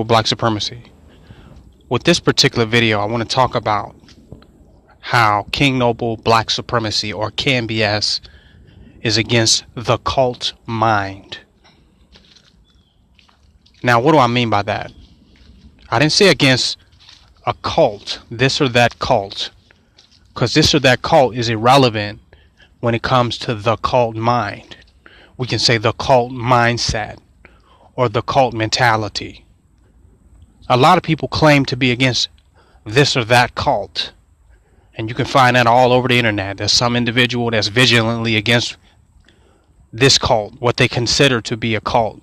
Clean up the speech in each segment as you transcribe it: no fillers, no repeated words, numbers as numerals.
Black Supremacy. With this particular video, I want to talk about how Black Supremacy, or KNBS, is against the cult mind. Now, what do I mean by that? I didn't say against a cult, this or that cult, because this or that cult is irrelevant when it comes to the cult mind. We can say the cult mindset or the cult mentality. A lot of people claim to be against this or that cult, and you can find that all over the internet. There's some individual that's vigilantly against this cult, what they consider to be a cult.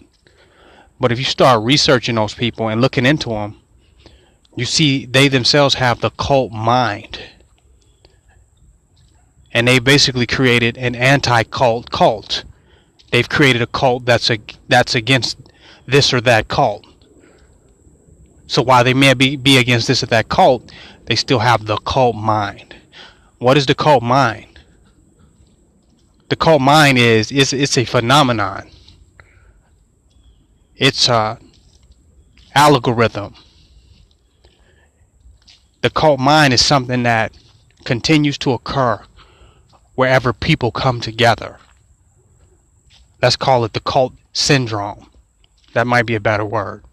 But if you start researching those people and looking into them, you see they themselves have the cult mind, and they basically created an anti-cult cult. They've created a cult that's against this or that cult. So while they may be against this or that cult, they still have the cult mind. What is the cult mind? The cult mind it's a phenomenon. It's a algorithm. The cult mind is something that continues to occur wherever people come together. Let's call it the cult syndrome. That might be a better word.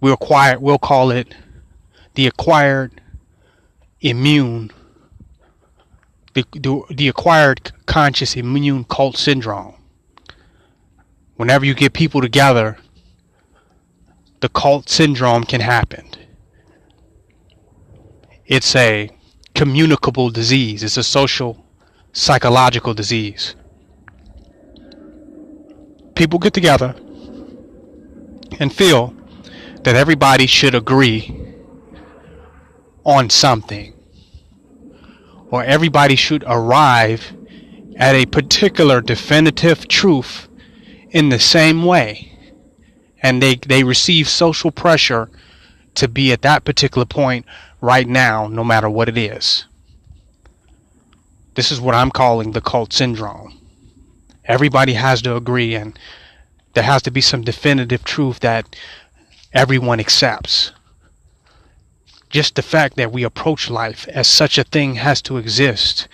We'll call it the acquired conscious immune cult syndrome. Whenever you get people together, the cult syndrome can happen. It's a communicable disease. It's a social, psychological disease. People get together and feel that everybody should agree on something, or everybody should arrive at a particular definitive truth in the same way, and they receive social pressure to be at that particular point right now, no matter what it is. This is what I'm calling the cult syndrome. Everybody has to agree, and there has to be some definitive truth that everyone accepts. Just the fact that we approach life as such a thing has to exist,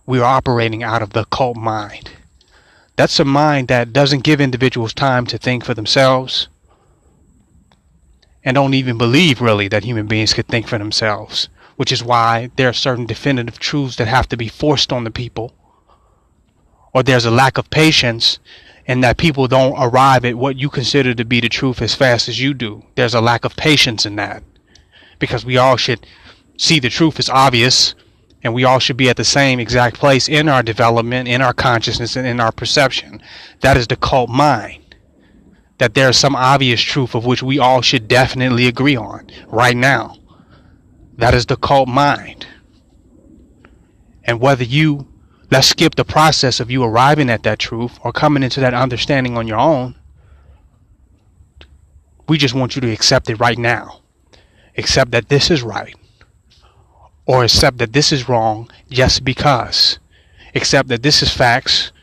we are operating out of the cult mind. That's a mind that doesn't give individuals time to think for themselves, and don't even believe really that human beings could think for themselves, which is why there are certain definitive truths that have to be forced on the people, or there's a lack of patience and that people don't arrive at what you consider to be the truth as fast as you do. There's a lack of patience in that, because we all should see the truth as obvious, and we all should be at the same exact place in our development, in our consciousness, and in our perception. That is the cult mind, that there's some obvious truth of which we all should definitely agree on right now. That is the cult mind. And whether let's skip the process of you arriving at that truth or coming into that understanding on your own. We just want you to accept it right now. Accept that this is right, or accept that this is wrong just because. Accept that this is facts,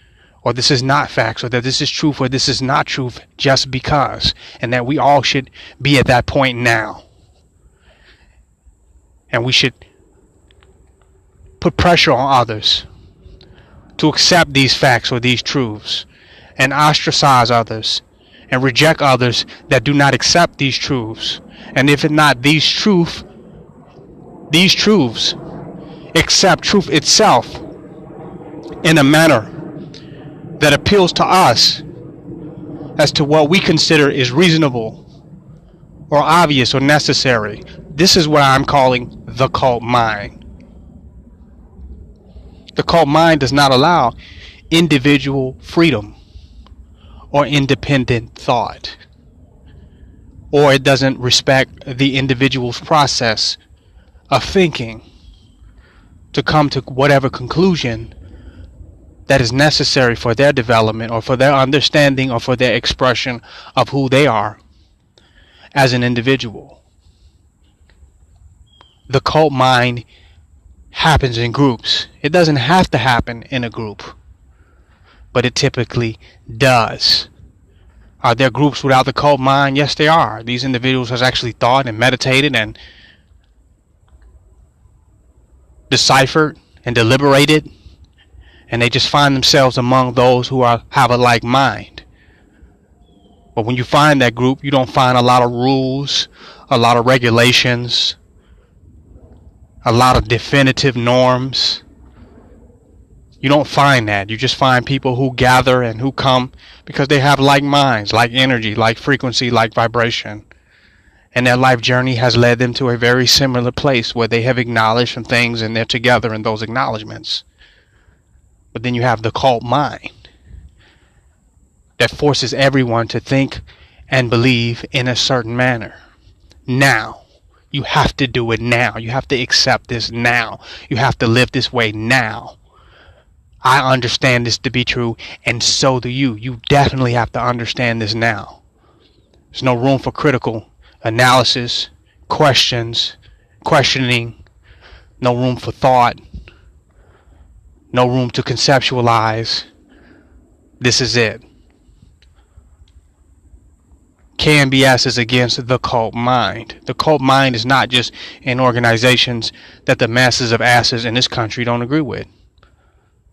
or this is not facts, or that this is truth, or this is not truth just because. And that we all should be at that point now. And we should put pressure on others to accept these facts or these truths, and ostracize others and reject others that do not accept these truths. And if not these truths accept truth itself in a manner that appeals to us as to what we consider is reasonable or obvious or necessary. This is what I'm calling the cult mind. The cult mind does not allow individual freedom or independent thought, or it doesn't respect the individual's process of thinking to come to whatever conclusion that is necessary for their development, or for their understanding, or for their expression of who they are as an individual. The cult mind happens in groups. It doesn't have to happen in a group, but it typically does. Are there groups without the cult mind? Yes, there are. These individuals have actually thought and meditated and deciphered and deliberated, and they just find themselves among those who have a like mind. But when you find that group, you don't find a lot of rules, a lot of regulations, a lot of definitive norms. You don't find that. You just find people who gather and who come because they have like minds, like energy, like frequency, like vibration. And their life journey has led them to a very similar place where they have acknowledged some things and they're together in those acknowledgments. But then you have the cult mind that forces everyone to think and believe in a certain manner. Now. You have to do it now. You have to accept this now. You have to live this way now. I understand this to be true, and so do you. You definitely have to understand this now. There's no room for critical analysis, questioning, no room for thought, no room to conceptualize. This is it. KNBS is against the cult mind. The cult mind is not just in organizations that the masses of asses in this country don't agree with.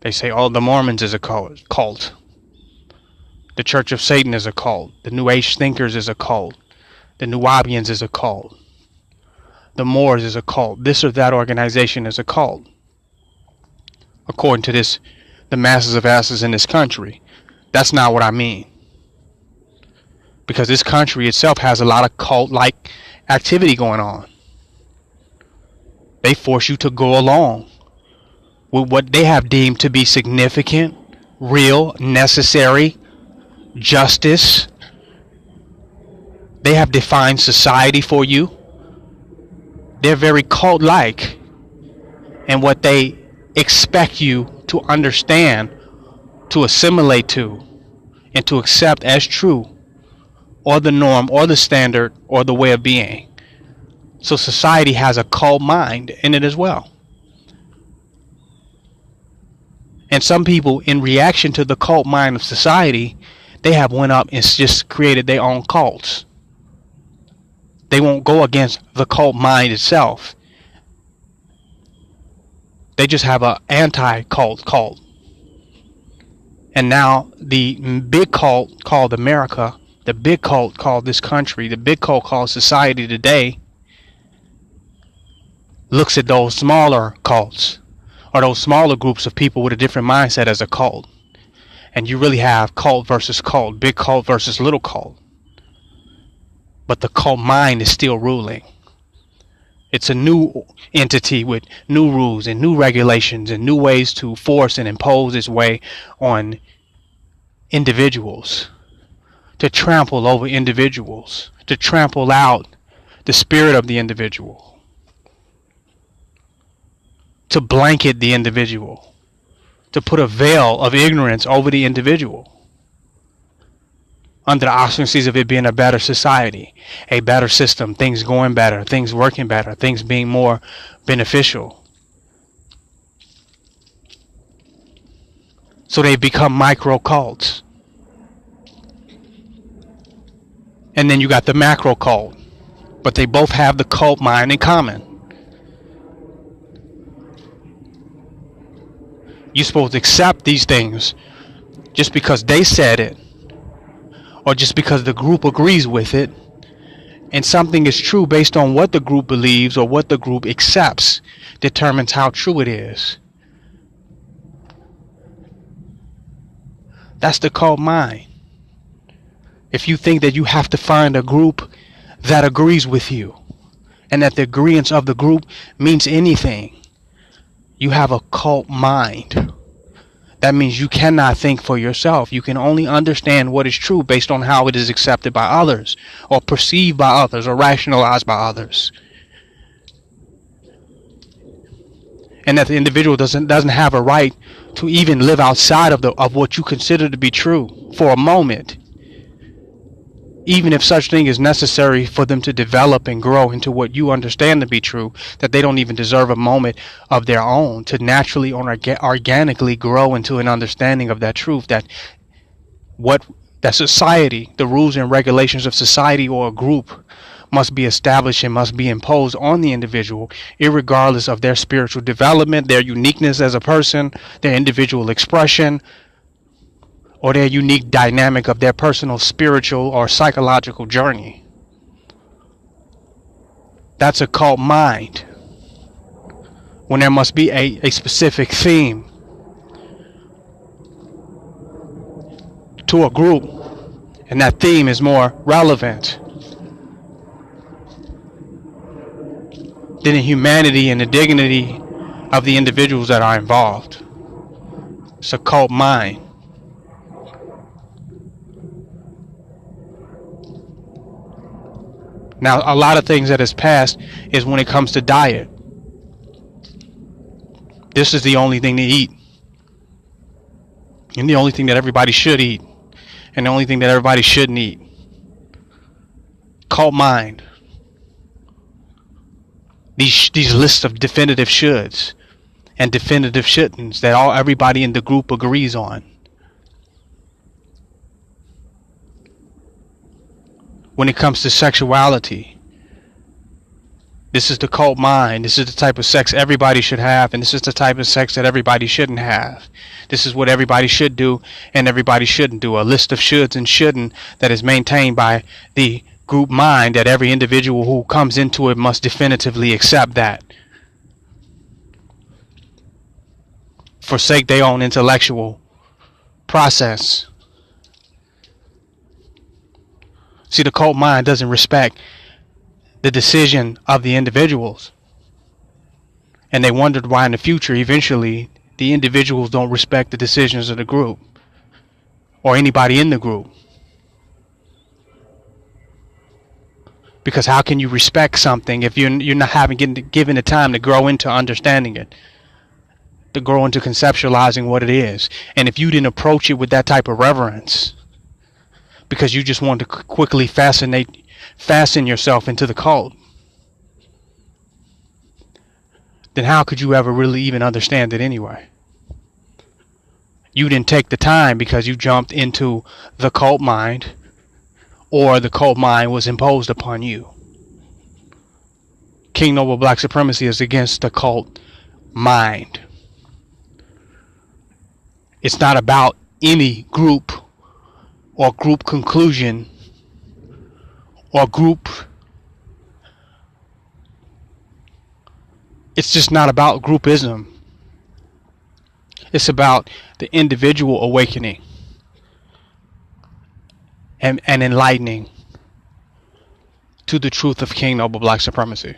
They say, oh, the Mormons is a cult. The Church of Satan is a cult. The New Age thinkers is a cult. The Nubians is a cult. The Moors is a cult. This or that organization is a cult. According to the masses of asses in this country. That's not what I mean. Because this country itself has a lot of cult-like activity going on. They force you to go along with what they have deemed to be significant, real, necessary, justice. They have defined society for you. They're very cult-like in what they expect you to understand, to assimilate to, and to accept as true, or the norm, or the standard, or the way of being. So society has a cult mind in it as well. And some people, in reaction to the cult mind of society, they have went up and just created their own cults. They won't go against the cult mind itself. They just have an anti-cult cult. And now the big cult called America, the big cult called this country, the big cult called society today, looks at those smaller cults or those smaller groups of people with a different mindset as a cult. And you really have cult versus cult, big cult versus little cult. But the cult mind is still ruling. It's a new entity with new rules and new regulations and new ways to force and impose its way on individuals, to trample over individuals, to trample out the spirit of the individual, to blanket the individual, to put a veil of ignorance over the individual, under the auspices of it being a better society, a better system, things going better, things working better, things being more beneficial. So they become micro cults. And then you got the macro cult. But they both have the cult mind in common. You're supposed to accept these things just because they said it, or just because the group agrees with it. And something is true based on what the group believes or what the group accepts determines how true it is. That's the cult mind. If you think that you have to find a group that agrees with you and that the agreement of the group means anything, you have a cult mind. That means you cannot think for yourself. You can only understand what is true based on how it is accepted by others, or perceived by others, or rationalized by others. And that the individual doesn't have a right to even live outside of what you consider to be true for a moment, even if such thing is necessary for them to develop and grow into what you understand to be true, that they don't even deserve a moment of their own to naturally or organically grow into an understanding of that truth, that what that society, the rules and regulations of society or a group, must be established and must be imposed on the individual, irregardless of their spiritual development, their uniqueness as a person, their individual expression, or their unique dynamic of their personal spiritual or psychological journey. That's a cult mind. When there must be a specific theme to a group, and that theme is more relevant than the humanity and the dignity of the individuals that are involved. It's a cult mind. Now, a lot of things that has passed is when it comes to diet. This is the only thing to eat. And the only thing that everybody should eat. And the only thing that everybody shouldn't eat. Cult mind. These lists of definitive shoulds and definitive shouldn'ts that everybody in the group agrees on. When it comes to sexuality, this is the cult mind. This is the type of sex everybody should have, and this is the type of sex that everybody shouldn't have. This is what everybody should do and everybody shouldn't do. A list of shoulds and shouldn't that is maintained by the group mind, that every individual who comes into it must definitively accept that. Forsake their own intellectual process. See, the cult mind doesn't respect the decision of the individuals. And they wondered why in the future, eventually, the individuals don't respect the decisions of the group or anybody in the group. Because how can you respect something if you're not given the time to grow into understanding it, to grow into conceptualizing what it is? And if you didn't approach it with that type of reverence, because you just wanted to quickly fasten yourself into the cult, then how could you ever really even understand it anyway? You didn't take the time because you jumped into the cult mind, or the cult mind was imposed upon you. Kingnobleblacksupremacy is against the cult mind. It's not about any group or group conclusion or group. It's just not about groupism. It's about the individual awakening and enlightening to the truth of Kingnobleblacksupremacy.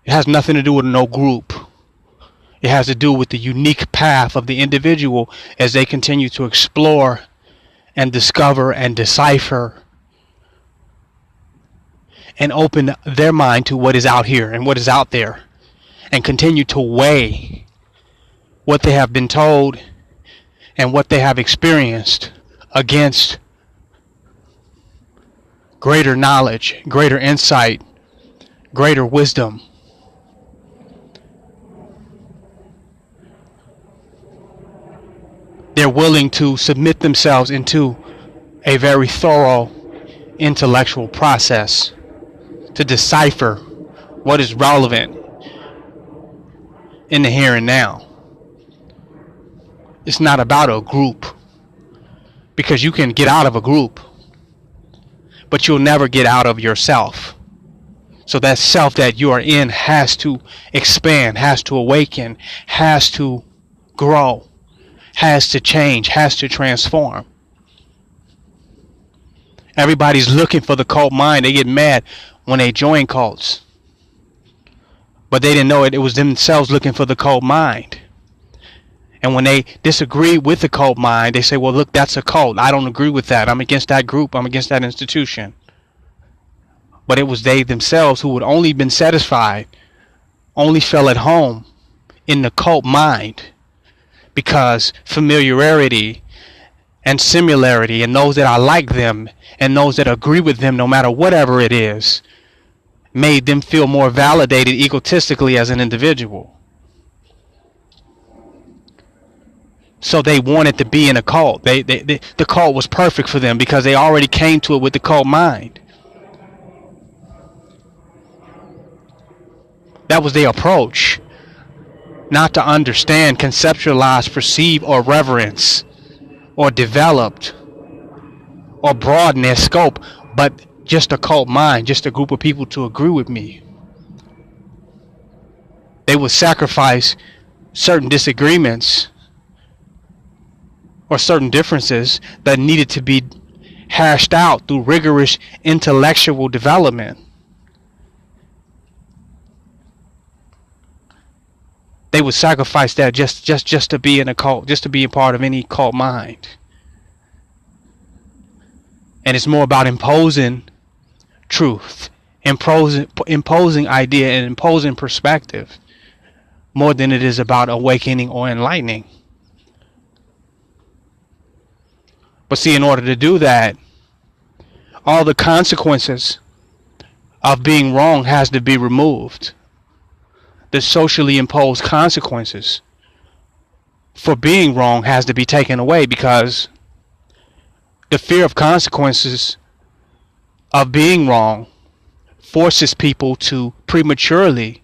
It has nothing to do with no group. It has to do with the unique path of the individual as they continue to explore and discover and decipher and open their mind to what is out here and what is out there, and continue to weigh what they have been told and what they have experienced against greater knowledge, greater insight, greater wisdom. They're willing to submit themselves into a very thorough intellectual process to decipher what is relevant in the here and now. It's not about a group, because you can get out of a group, but you'll never get out of yourself. So that self that you are in has to expand, has to awaken, has to grow, has to change, has to transform. Everybody's looking for the cult mind. They get mad when they join cults, but they didn't know it was themselves looking for the cult mind. And when they disagree with the cult mind, they say, well, look, that's a cult. I don't agree with that. I'm against that group. I'm against that institution. But it was they themselves who had only been satisfied, only fell at home in the cult mind, because familiarity and similarity, and those that are like them and those that agree with them no matter whatever it is, made them feel more validated egotistically as an individual. So they wanted to be in a cult. The cult was perfect for them because they already came to it with the cult mind. That was their approach. Not to understand, conceptualize, perceive, or reverence, or developed, or broaden their scope, but just a cult mind, just a group of people to agree with me. They would sacrifice certain disagreements or certain differences that needed to be hashed out through rigorous intellectual development. They would sacrifice that just to be in a cult, just to be a part of any cult mind. And it's more about imposing truth, imposing idea, and imposing perspective, more than it is about awakening or enlightening. But see, in order to do that, all the consequences of being wrong has to be removed. The socially imposed consequences for being wrong has to be taken away, because the fear of consequences of being wrong forces people to prematurely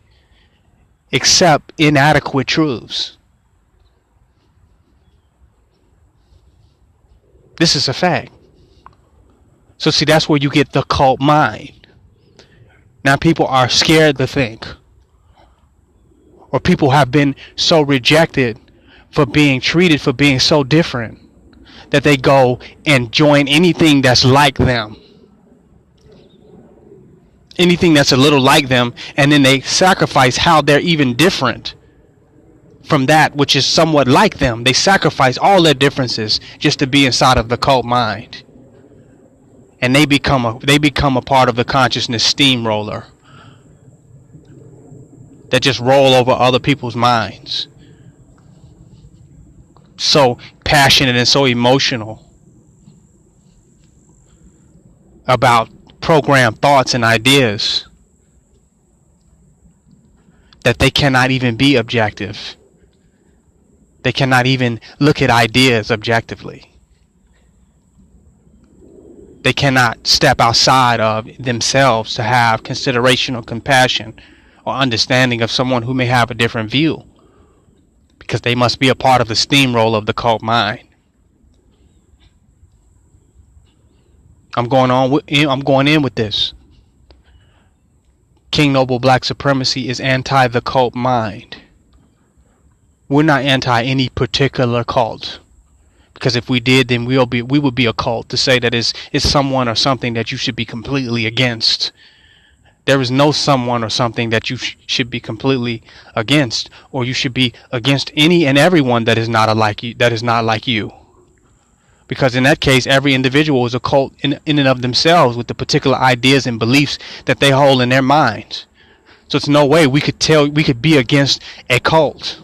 accept inadequate truths. This is a fact. So see, that's where you get the cult mind. Now people are scared to think, or people have been so rejected for being treated, for being so different, that they go and join anything that's like them. Anything that's a little like them, and then they sacrifice how they're even different from that which is somewhat like them. They sacrifice all their differences just to be inside of the cult mind. And they become a part of the consciousness steamroller that just roll over other people's minds. So passionate and so emotional about programmed thoughts and ideas that they cannot even be objective. They cannot even look at ideas objectively. They cannot step outside of themselves to have consideration or compassion or understanding of someone who may have a different view, because they must be a part of the steamroll of the cult mind. I'm going in with this. Kingnobleblacksupremacy is anti the cult mind. We're not anti any particular cult, because if we did, then we would be a cult to say that it's someone or something that you should be completely against. There is no someone or something that you should be completely against, or you should be against any and everyone that is not like you. Because in that case, every individual is a cult in and of themselves, with the particular ideas and beliefs that they hold in their minds. So it's no way we could be against a cult.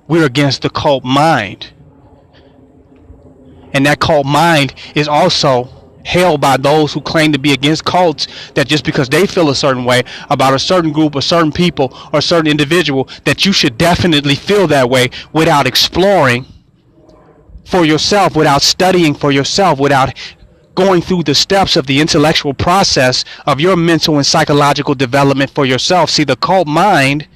We're against the cult mind. And that cult mind is also held by those who claim to be against cults, that just because they feel a certain way about a certain group or certain people or certain individual, that you should definitely feel that way without exploring for yourself, without studying for yourself, without going through the steps of the intellectual process of your mental and psychological development for yourself. See, the cult mind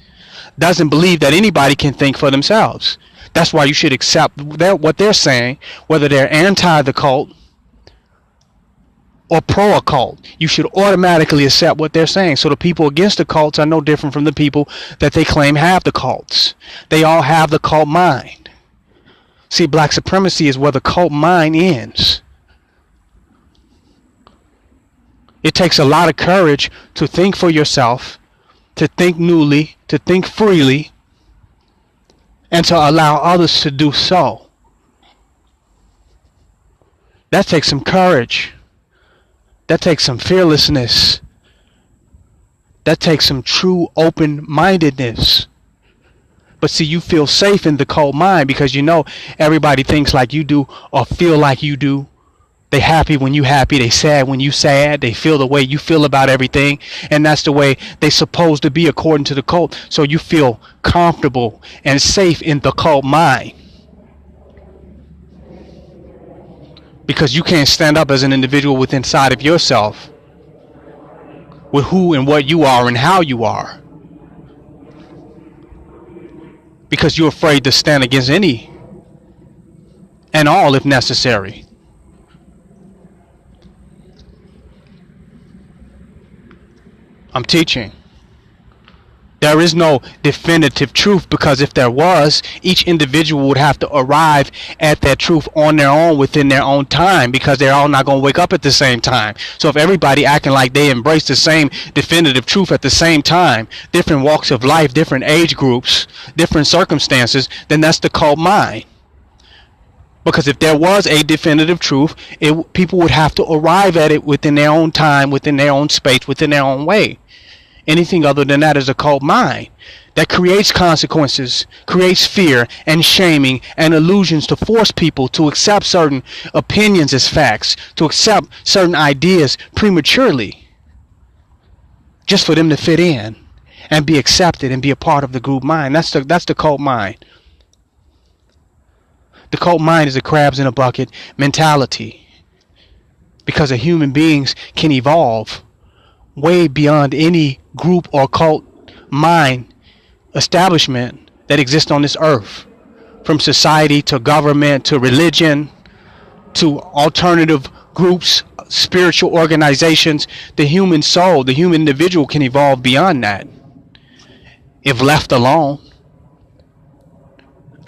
doesn't believe that anybody can think for themselves. That's why you should accept what they're saying, whether they're anti the cult or pro occult. You should automatically accept what they're saying. So the people against the cults are no different from the people that they claim have the cults. They all have the cult mind. See, black supremacy is where the cult mind ends. It takes a lot of courage to think for yourself, to think newly, to think freely, and to allow others to do so. That takes some courage. That takes some fearlessness. That takes some true open-mindedness. But see, you feel safe in the cult mind because you know everybody thinks like you do or feel like you do, They happy when you happy. They sad when you sad. They feel the way you feel about everything. And that's the way they supposed to be according to the cult. So you feel comfortable and safe in the cult mind. Because you can't stand up as an individual with inside of yourself. With who and what you are and how you are. Because you're afraid to stand against any and all if necessary. I'm teaching. There is no definitive truth, because if there was, each individual would have to arrive at that truth on their own within their own time, because they're all not going to wake up at the same time. So if everybody acting like they embrace the same definitive truth at the same time, different walks of life, different age groups, different circumstances, then that's the cult mind. Because if there was a definitive truth, people would have to arrive at it within their own time, within their own space, within their own way. Anything other than that is a cult mind that creates consequences, creates fear and shaming and illusions to force people to accept certain opinions as facts, to accept certain ideas prematurely, just for them to fit in and be accepted and be a part of the group mind. That's the cult mind. The cult mind is a crabs in a bucket mentality, because the human beings can evolve way beyond any group or cult mind establishment that exists on this earth. From society to government to religion to alternative groups, spiritual organizations, the human soul, the human individual can evolve beyond that if left alone.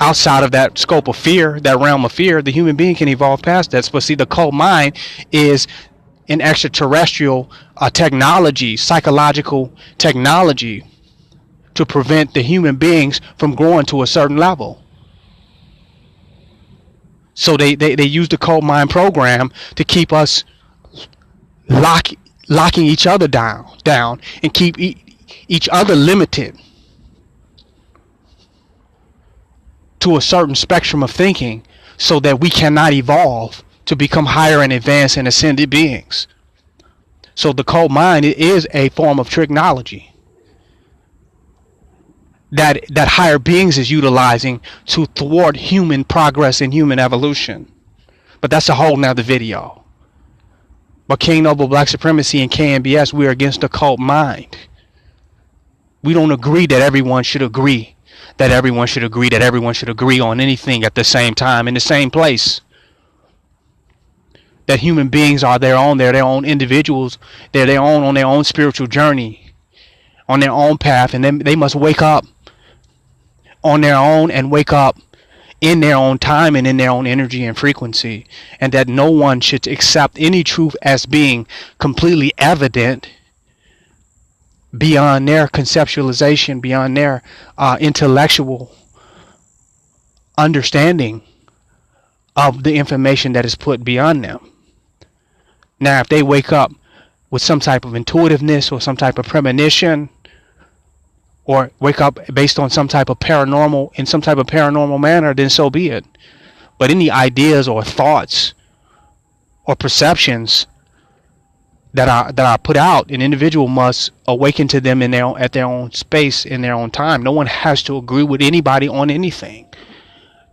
Outside of that scope of fear, that realm of fear, the human being can evolve past that. But see, the cult mind is an extraterrestrial technology, psychological technology, to prevent the human beings from growing to a certain level. So they use the cult mind program to keep us locking each other down and keep each other limited to a certain spectrum of thinking, so that we cannot evolve to become higher and advanced and ascended beings. So the cult mind is a form of technology that higher beings is utilizing to thwart human progress and human evolution. But that's a whole nother video. But Kingnobleblacksupremacy and KNBS, we're against the cult mind. We don't agree that everyone should agree. That everyone should agree on anything at the same time, in the same place. That human beings are their own individuals. They're their own on their own spiritual journey, on their own path, and then they must wake up on their own and wake up in their own time and in their own energy and frequency. And that no one should accept any truth as being completely evident beyond their conceptualization, beyond their intellectual understanding of the information that is put beyond them. Now, if they wake up with some type of intuitiveness or some type of premonition, or wake up based on some type of paranormal manner, then so be it. But any ideas or thoughts or perceptions that are put out, an individual must awaken to them at their own space, in their own time. No one has to agree with anybody on anything.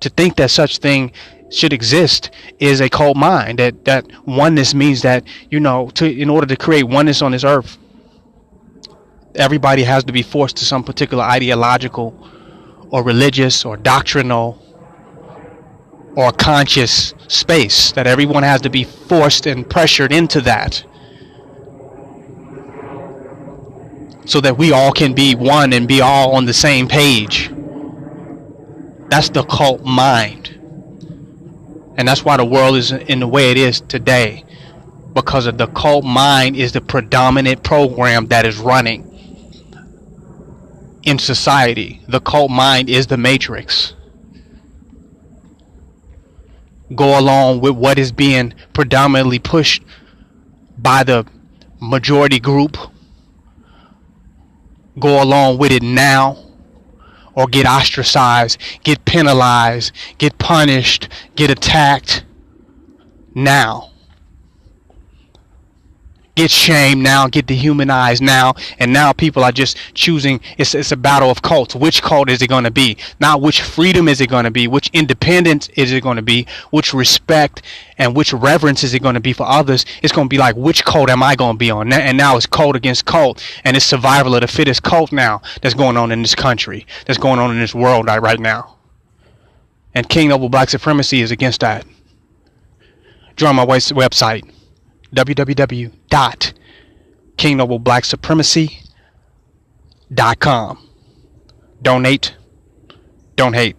To think that such thing should exist is a cult mind. That oneness means that, in order to create oneness on this earth, everybody has to be forced to some particular ideological or religious or doctrinal or conscious space. That everyone has to be forced and pressured into that, so that we all can be one and be all on the same page. That's the cult mind. And that's why the world is in the way it is today. Because of the cult mind is the predominant program that is running in society. The cult mind is the matrix. Go along with what is being predominantly pushed by the majority group. Go along with it now, or get ostracized, get penalized, get punished, get attacked now. get shamed now, get dehumanized now, and now people are just choosing. It's a battle of cults. Which cult is it going to be? Not which freedom is it going to be? Which independence is it going to be? Which respect and which reverence is it going to be for others? It's going to be like, which cult am I going to be on? And now it's cult against cult, and it's survival of the fittest cult now that's going on in this country, that's going on in this world right now. And King Noble Black Supremacy is against that. Join my website, www.kingnobleblacksupremacy.com. Donate, don't hate.